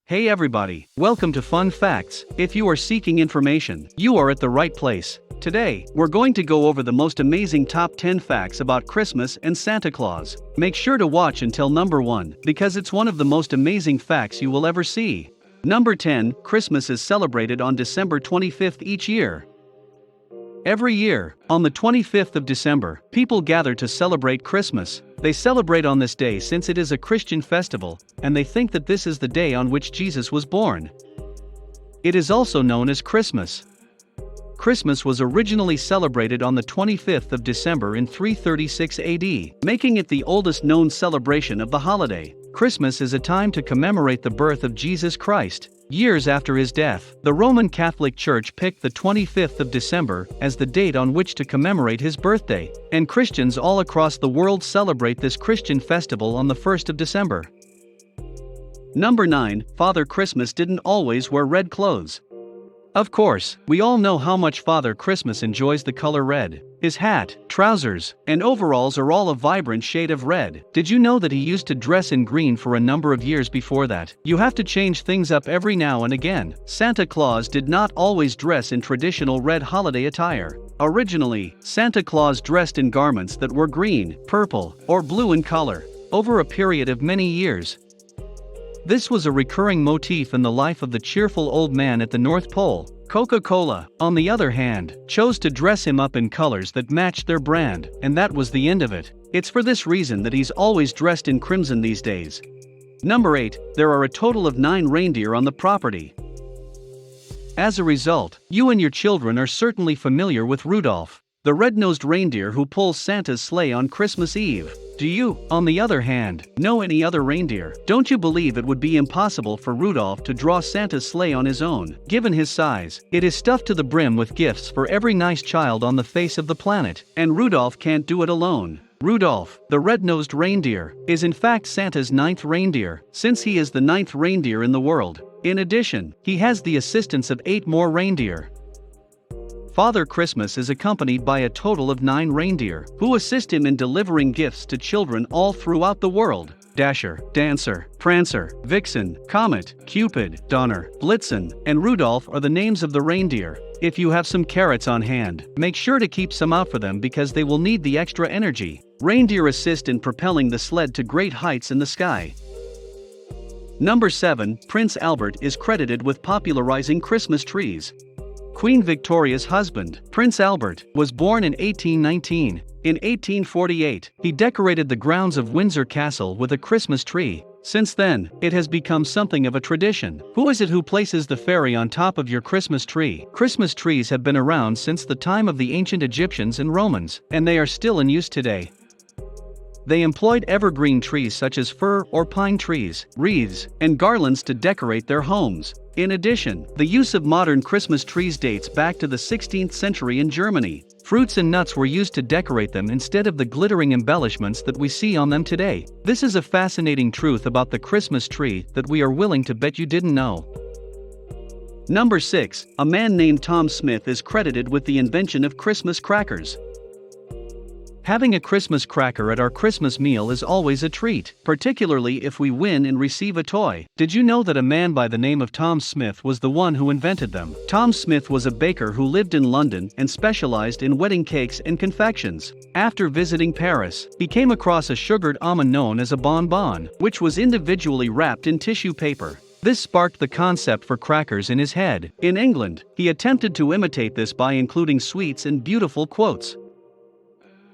Hey everybody, welcome to Fun Facts. If you are seeking information, you are at the right place. Today, we're going to go over the most amazing top 10 facts about Christmas and Santa Claus. Make sure to watch until number 1, because it's one of the most amazing facts you will ever see. Number 10, Christmas is celebrated on December 25th each year. Every year, on the 25th of December, people gather to celebrate Christmas. They celebrate on this day since it is a Christian festival, and they think that this is the day on which Jesus was born. It is also known as Christmas. Christmas was originally celebrated on the 25th of December in 336 AD, making it the oldest known celebration of the holiday. Christmas is a time to commemorate the birth of Jesus Christ. Years after his death, the Roman Catholic Church picked the 25th of December as the date on which to commemorate his birthday, and Christians all across the world celebrate this Christian festival on the 1st of December. Number 9, Father Christmas didn't always wear red clothes. Of course, we all know how much Father Christmas enjoys the color red. His hat, trousers, and overalls are all a vibrant shade of red. Did you know that he used to dress in green for a number of years before that? You have to change things up every now and again. Santa Claus did not always dress in traditional red holiday attire. Originally, Santa Claus dressed in garments that were green, purple, or blue in color. Over a period of many years, this was a recurring motif in the life of the cheerful old man at the North Pole. Coca-Cola, on the other hand, chose to dress him up in colors that matched their brand, and that was the end of it. It's for this reason that he's always dressed in crimson these days. Number 8, there are a total of 9 reindeer on the property. As a result, you and your children are certainly familiar with Rudolph, the red-nosed reindeer who pulls Santa's sleigh on Christmas Eve. Do you, on the other hand, know any other reindeer? Don't you believe it would be impossible for Rudolph to draw Santa's sleigh on his own? Given his size, it is stuffed to the brim with gifts for every nice child on the face of the planet, and Rudolph can't do it alone. Rudolph, the red-nosed reindeer, is in fact Santa's 9th reindeer, since he is the 9th reindeer in the world. In addition, he has the assistance of 8 more reindeer. Father Christmas is accompanied by a total of 9 reindeer, who assist him in delivering gifts to children all throughout the world. Dasher, Dancer, Prancer, Vixen, Comet, Cupid, Donner, Blitzen, and Rudolph are the names of the reindeer. If you have some carrots on hand, make sure to keep some out for them because they will need the extra energy. Reindeer assist in propelling the sled to great heights in the sky. Number 7, Prince Albert is credited with popularizing Christmas trees. Queen Victoria's husband, Prince Albert, was born in 1819. In 1848, he decorated the grounds of Windsor Castle with a Christmas tree. Since then, it has become something of a tradition. Who is it who places the fairy on top of your Christmas tree? Christmas trees have been around since the time of the ancient Egyptians and Romans, and they are still in use today. They employed evergreen trees such as fir or pine trees, wreaths, and garlands to decorate their homes. In addition, the use of modern Christmas trees dates back to the 16th century in Germany. Fruits and nuts were used to decorate them instead of the glittering embellishments that we see on them today. This is a fascinating truth about the Christmas tree that we are willing to bet you didn't know. Number 6, a man named Tom Smith is credited with the invention of Christmas crackers. Having a Christmas cracker at our Christmas meal is always a treat, particularly if we win and receive a toy. Did you know that a man by the name of Tom Smith was the one who invented them? Tom Smith was a baker who lived in London and specialized in wedding cakes and confections. After visiting Paris, he came across a sugared almond known as a bonbon, which was individually wrapped in tissue paper. This sparked the concept for crackers in his head. In England, he attempted to imitate this by including sweets and beautiful quotes.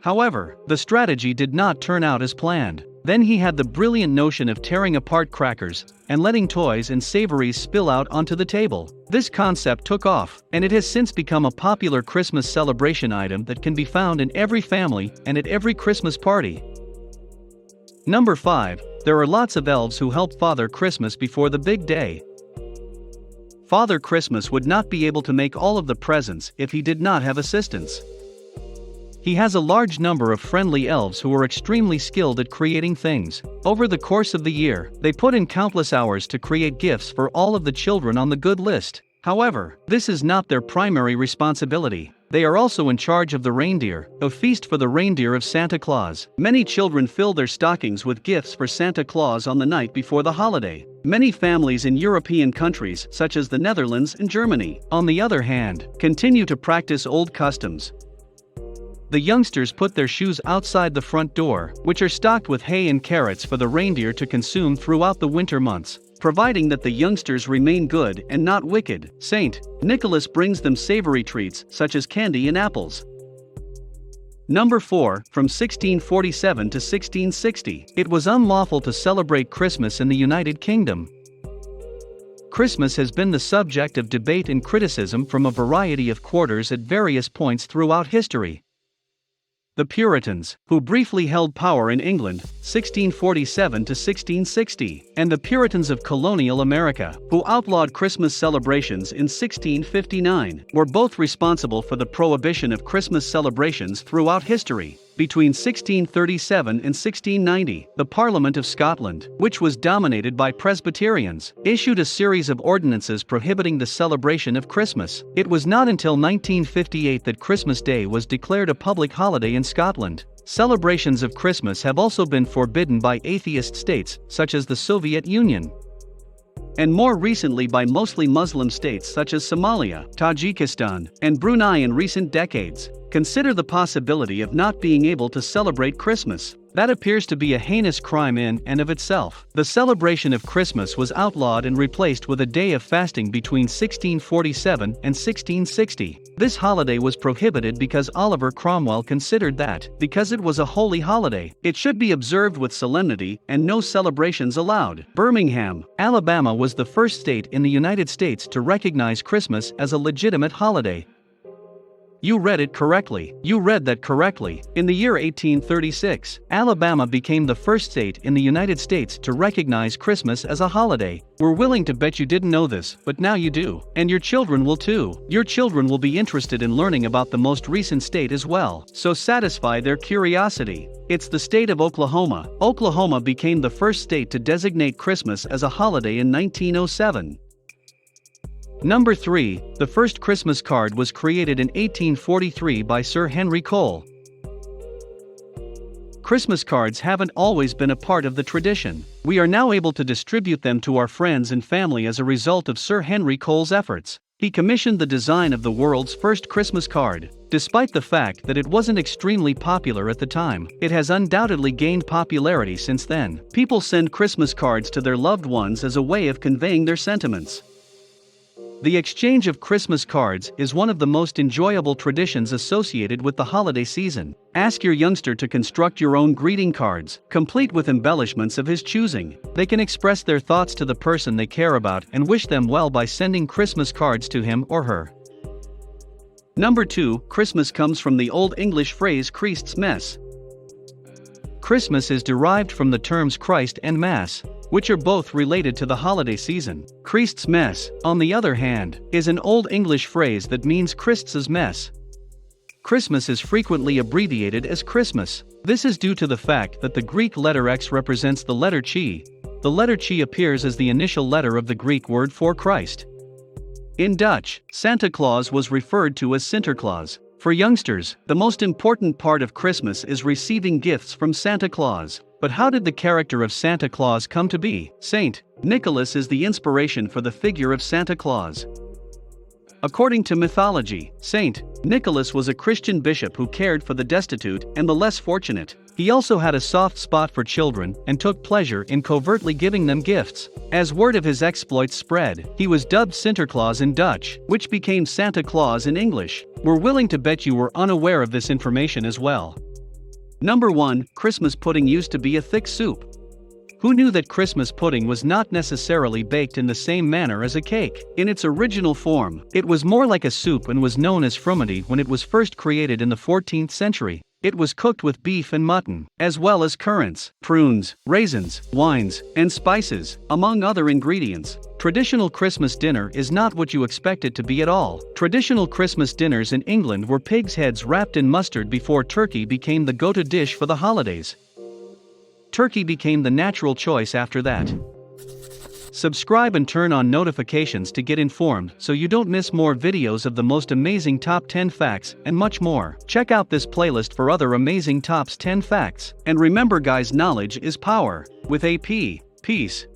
However, the strategy did not turn out as planned. Then he had the brilliant notion of tearing apart crackers and letting toys and savories spill out onto the table. This concept took off, and it has since become a popular Christmas celebration item that can be found in every family and at every Christmas party. Number 5, there are lots of elves who help Father Christmas before the big day. Father Christmas would not be able to make all of the presents if he did not have assistance. He has a large number of friendly elves who are extremely skilled at creating things. Over the course of the year, they put in countless hours to create gifts for all of the children on the good list. However, this is not their primary responsibility. They are also in charge of the reindeer, a feast for the reindeer of Santa Claus. Many children fill their stockings with gifts for Santa Claus on the night before the holiday. Many families in European countries such as the Netherlands and Germany, on the other hand, continue to practice old customs. The youngsters put their shoes outside the front door, which are stocked with hay and carrots for the reindeer to consume throughout the winter months, providing that the youngsters remain good and not wicked. Saint Nicholas brings them savory treats such as candy and apples. Number 4, from 1647 to 1660, it was unlawful to celebrate Christmas in the United Kingdom. Christmas has been the subject of debate and criticism from a variety of quarters at various points throughout history. The Puritans, who briefly held power in England, 1647 to 1660, and the Puritans of colonial America, who outlawed Christmas celebrations in 1659, were both responsible for the prohibition of Christmas celebrations throughout history. Between 1637 and 1690, the Parliament of Scotland, which was dominated by Presbyterians, issued a series of ordinances prohibiting the celebration of Christmas. It was not until 1958 that Christmas Day was declared a public holiday in Scotland. Celebrations of Christmas have also been forbidden by atheist states, such as the Soviet Union, and more recently by mostly Muslim states such as Somalia, Tajikistan, and Brunei in recent decades. Consider the possibility of not being able to celebrate Christmas. That appears to be a heinous crime in and of itself. The celebration of Christmas was outlawed and replaced with a day of fasting between 1647 and 1660. This holiday was prohibited because Oliver Cromwell considered that, because it was a holy holiday, it should be observed with solemnity and no celebrations allowed. Birmingham, Alabama was the first state in the United States to recognize Christmas as a legitimate holiday. You read it correctly. You read that correctly. In the year 1836, Alabama became the first state in the United States to recognize Christmas as a holiday. We're willing to bet you didn't know this, but now you do. And your children will too. Your children will be interested in learning about the most recent state as well, so satisfy their curiosity. It's the state of Oklahoma. Oklahoma became the first state to designate Christmas as a holiday in 1907. Number 3, the first Christmas card was created in 1843 by Sir Henry Cole. Christmas cards haven't always been a part of the tradition. We are now able to distribute them to our friends and family as a result of Sir Henry Cole's efforts. He commissioned the design of the world's first Christmas card. Despite the fact that it wasn't extremely popular at the time, it has undoubtedly gained popularity since then. People send Christmas cards to their loved ones as a way of conveying their sentiments. The exchange of Christmas cards is one of the most enjoyable traditions associated with the holiday season. Ask your youngster to construct your own greeting cards, complete with embellishments of his choosing. They can express their thoughts to the person they care about and wish them well by sending Christmas cards to him or her. Number 2, Christmas comes from the Old English phrase Christmas. Christmas is derived from the terms Christ and Mass, which are both related to the holiday season. Christmas, on the other hand, is an Old English phrase that means Christ's mess. Christmas is frequently abbreviated as Christmas. This is due to the fact that the Greek letter X represents the letter Chi. The letter Chi appears as the initial letter of the Greek word for Christ. In Dutch, Santa Claus was referred to as Sinterklaas. For youngsters, the most important part of Christmas is receiving gifts from Santa Claus. But how did the character of Santa Claus come to be? Saint Nicholas is the inspiration for the figure of Santa Claus. According to mythology, Saint Nicholas was a Christian bishop who cared for the destitute and the less fortunate. He also had a soft spot for children and took pleasure in covertly giving them gifts. As word of his exploits spread, he was dubbed Sinterklaas in Dutch, which became Santa Claus in English. We're willing to bet you were unaware of this information as well. Number 1, Christmas pudding used to be a thick soup. Who knew that Christmas pudding was not necessarily baked in the same manner as a cake? In its original form, it was more like a soup and was known as frumenty when it was first created in the 14th century. It was cooked with beef and mutton, as well as currants, prunes, raisins, wines, and spices, among other ingredients. Traditional Christmas dinner is not what you expect it to be at all. Traditional Christmas dinners in England were pigs' heads wrapped in mustard before turkey became the go-to dish for the holidays. Turkey became the natural choice after that. Subscribe and turn on notifications to get informed so you don't miss more videos of the most amazing top 10 facts and much more. Check out this playlist for other amazing tops 10 facts. And remember guys, knowledge is power. With AP. Peace.